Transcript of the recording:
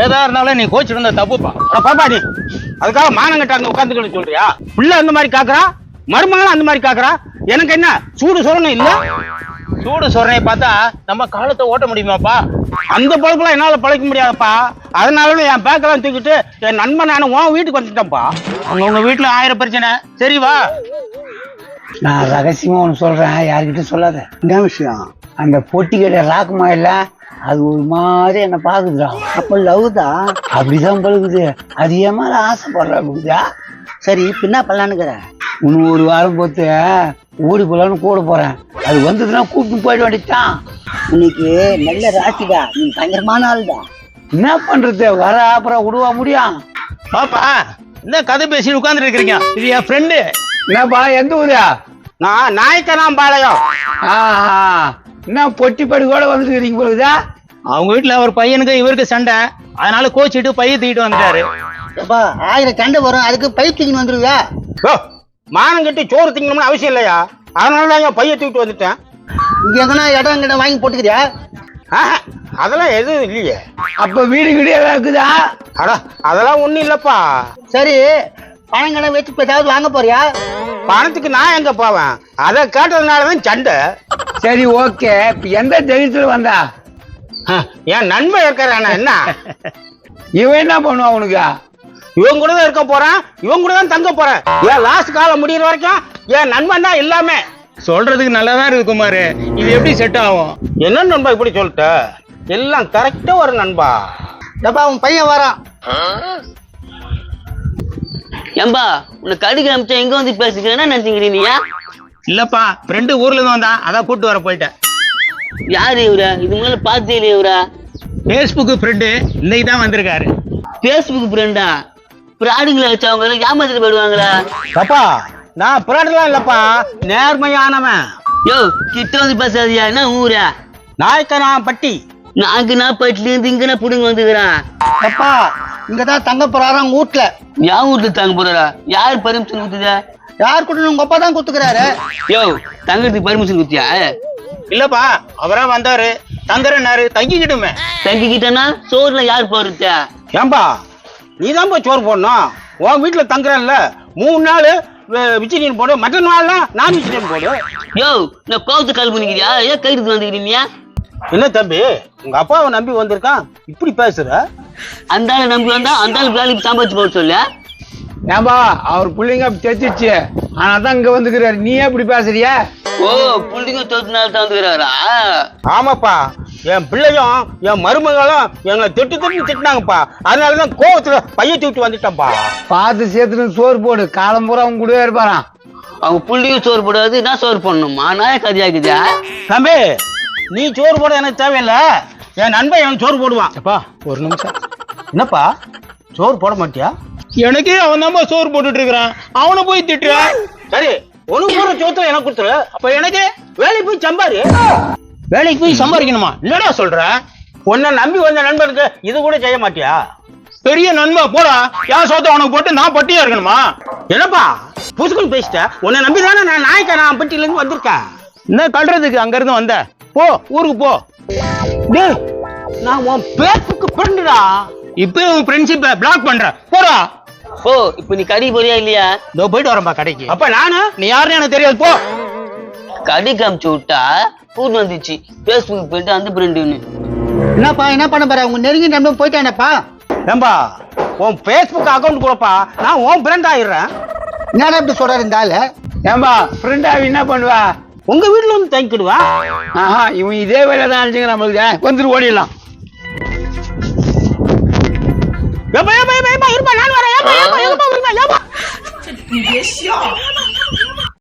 ஏதா இருந்தாலும் நீ கோச்சு இருந்த தப்புப்பா. பாப்பா நீ அதுக்காக மானங்கிட்ட அங்க உட்காந்துக்கணும் சொல்றியா? புள்ள அந்த மாதிரி காக்குறா, மருமகளும் அந்த மாதிரி காக்குறா. எனக்கு என்ன சூடு சொரணம் இல்ல? சூடு சொரணையை பார்த்தா நம்ம காலத்தை ஓட்ட முடியுமாப்பா? அந்த பழப்பெல்லாம் என்னால பழைக்க முடியாதப்பா. அதனால என் பேக்கெல்லாம் தூக்கிட்டு என் நண்பன் நானும் உன் வீட்டுக்கு வந்துட்டேன்ப்பா. உங்க வீட்டுல 1000 பிரச்சனை. சரி வா. நான் ரகசியமா ஒண்ணு சொல்றேன், யாருக்கிட்ட சொல்லாத. என்ன விஷயம்? அந்த பொட்டி கடை ராக்குமா இல்ல, அது ஒரு மாதிரி என்ன பாக்குதுடா. அப்ப லவ் தான். அப்படிதான் பழுகுது. அது ஏன் மேல ஆசைப்படுறா அப்படிதா. சரி பின்னா பண்ணலான்னுக்கிற. இன்னும் ஒரு வாரம் போத்து ஓடி போலான்னு கூட போறேன். அது வந்ததுன்னா கூப்பிட்டு போயிட வேண்டியதான். இன்னைக்கு நல்ல ராசிடா, நீ பயங்கரமான ஆள்தான். என்ன பண்றது, வர அப்புறம் விடுவா முடியும். பாப்பா என்ன கதை பேசி உட்கார்ந்துட்டு இருக்கிறீங்க? இது என் ஃப்ரெண்டு. என்னப்பா, எந்த ஊரா? நான் நாயக்கனாம் பாளையம். என்ன பொட்டி படி கூட வந்துருக்கீங்க போகுதா? அவங்க வீட்டுல ஒரு பையனுக்கு இவருக்கு சண்டை, அதனால கோச்சிட்டு பைய தூக்கிட்டு வந்துட்டாரு. அப்பா 1000 சண்டை வரும், அதுக்கு பை தூக்கின்னு வந்துருவியா? மானம் கட்டி சோறு திங்கணும்னு அவசியம் இல்லையா? அதனால என் பைய தூக்கிட்டு வந்துட்டேன். இங்க எங்கன்னா இடம் கிட்ட வாங்கி போட்டுக்கிறியா? அதெல்லாம் எதுவும் இல்லையே. அப்ப வீடு கிட்ட ஏதாவது இருக்குதா? அடா அதெல்லாம் ஒண்ணும் இல்லப்பா. சரி பணம் கடை வச்சு ஏதாவது வாங்க போறியா? பணத்துக்கு நான் எங்க போவேன்? அதை கேட்டதுனாலதான் சண்டை. சரி ஓகே, இப்ப எந்த தைரியத்துல வந்தா? என் நண்பன் இருக்கிறானா என்ன? இவன் என்ன பண்ணுவான் உனக்கு? இவன் கூட தான் இருக்க போறேன், இவன் கூட தான் தங்க போறேன். என் லாஸ்ட் காலம் முடியிற வரைக்கும் என் நண்பன் தான் எல்லாமே. சொல்றதுக்கு நல்லாதான் இருக்கு குமாரு, இது எப்படி செட் ஆகும்? என்ன நண்பா இப்படி சொல்லிட்ட? எல்லாம் கரெக்டா ஒரு நண்பா. டப்பா உன் பையன் வரான். ஏம்பா உன்னை கடிக்க அமிச்சா எங்க வந்து பேசிக்கிறேன்னா நினைச்சுக்கிறீங்க? இல்லப்பா, ஃப்ரெண்டு ஊர்ல இருந்து வந்தான், அதான் கூட்டு வர போயிட்டேன். யாரு இவரா? இது முன்னால பார்த்தே இல்லையா இவரா? பேஸ்புக் ஃப்ரெண்டு, இன்னைக்கு தான் வந்திருக்காரு. பேஸ்புக் ஃப்ரெண்டா? பிராடுங்களை வச்சவங்க எல்லாம் ஏமாத்திட்டு போயிடுவாங்களா? அப்பா நான் பிராடெல்லாம் இல்லப்பா, நேர்மையானவன். யோ கிட்ட வந்து பேசாதியா? என்ன ஊரா? நாயக்கனாம் பட்டி. நாக்கு நான் பட்டில இருந்து இங்கனா புடுங்க வந்துக்கிறான். அப்பா இங்கதான் தங்க போறாராம் வீட்டுல. யார் வீட்டுல தங்க போறாரா? யார் பர்மிஷன் கொடுத்துதா? யார் கூட்டு உங்க அப்பா தான் குத்துக்கிறாரு. யோ தங்கறதுக்கு பர்மிஷன் கொடுத்தியா? இல்லப்பா, அவரா வந்தாரு, தங்குறனாரு, தங்கிக்கிட்டுமே. தங்கிக்கிட்டனா சோறுல யார் போறது? ஏன்பா நீதான் போய் சோறு போடணும். உன் வீட்டுல தங்குறேன்ல, 3 நாள் வெஜிடேரியன் போடு, மற்ற நாள்லாம் நான் வெஜிடேரியன் போடு. யோ நான் கோவத்து கால் பண்ணிக்கிறியா? ஏன் கைது வந்துக்கிறீங்க? என்ன தம்பி, உங்க அப்பாவை நம்பி வந்திருக்கான், இப்படி பேசுற? அந்த ஆளை நம்பி வந்தா அந்த ஆளு வேலைக்கு சம்பாதிச்சு போட சொல்ல. ஏன்பா அவர் பிள்ளைங்க அப்படி தெரிச்சிச்சு, ஆனாதான் இங்க வந்துக்கிறாரு. நீ எப்படி பேசுறிய? ஓ புள்ளிங்க தோத்துனால தான் வந்துக்கிறாரா? ஆமாப்பா, என் பிள்ளையும் என் மருமகளும் எங்களை திட்டுனாங்கப்பா. அதனாலதான் கோவத்துல பைய தூக்கிட்டு வந்துட்டேன்ப்பா. பார்த்து சேர்த்துட்டு சோறு போடு, காலம் பூரா அவங்க கூடவே இருப்பாரான். அவங்க புள்ளியும் சோறு போடாது, நான் சோறு போடணுமா? நான் கதையாக்குதா? தம்பி நீ சோறு போட எனக்கு தேவையில்லை, என் நண்பன் எனக்கு சோறு போடுவான். அப்பா ஒரு நிமிஷம். என்னப்பா சோறு போட மாட்டியா? எனக்கே அவன் தான் சோறு போட்டுட்டு இருக்கிறான், அவனை போய் திட்டுற. சரி உனக்கு போற சோத்துல எனக்கு கொடுத்துரு, அப்ப எனக்கு வேலைக்கு போய் சம்பாரு. வேலைக்கு போய் சம்பாதிக்கணுமா? இல்லடா சொல்ற. உன்னை நம்பி வந்த நண்பனுக்கு இது கூட செய்ய மாட்டியா? பெரிய நண்பா போடா, என் சோத்தை உனக்கு போட்டு நான் பட்டியா இருக்கணுமா? என்னப்பா புசுக்குன்னு பேசிட்ட? உன்னை நம்பி தானே நான் நாயக்கனாம் பட்டியில இருந்து வந்திருக்கேன். என்ன கல்றதுக்கு அங்க இருந்து வந்த? போ ஊருக்கு போ. டேய் நான் உன் பேஸ்புக் ஃப்ரெண்டுடா, இப்போ உன் ஃப்ரெண்ட்ஷிப்பை பிளாக் பண்ற, போடா. ஓ இப்ப நீ கடி போறியா இல்லையா? இதோ போயிட்டு வரேன்பா கடைக்கு. அப்ப நானு நீ யாருன்னு எனக்கு தெரியாது, போ. கடி காமிச்சு விட்டா பூர்ணம் வந்துச்சு. பேஸ்புக் போயிட்டு அந்த ஃப்ரெண்டுன்னு. என்னப்பா என்ன பண்ண போற? உங்க நெருங்கி நம்ப போயிட்டானப்பா. ஏம்பா உன் பேஸ்புக் அக்கௌண்ட் கொடுப்பா, நான் உன் ஃப்ரெண்ட் ஆயிடுறேன். என்னடா இப்படி சொல்றாரு இந்த ஆளு? ஏன்பா ஃப்ரெண்டா என்ன பண்ணுவா? உங்க வீட்டுல வந்து தங்கிடுவா. இவன் இதே வேலை தான் நம்மளுக்கு வந்துட்டு ஓடிடலாம்.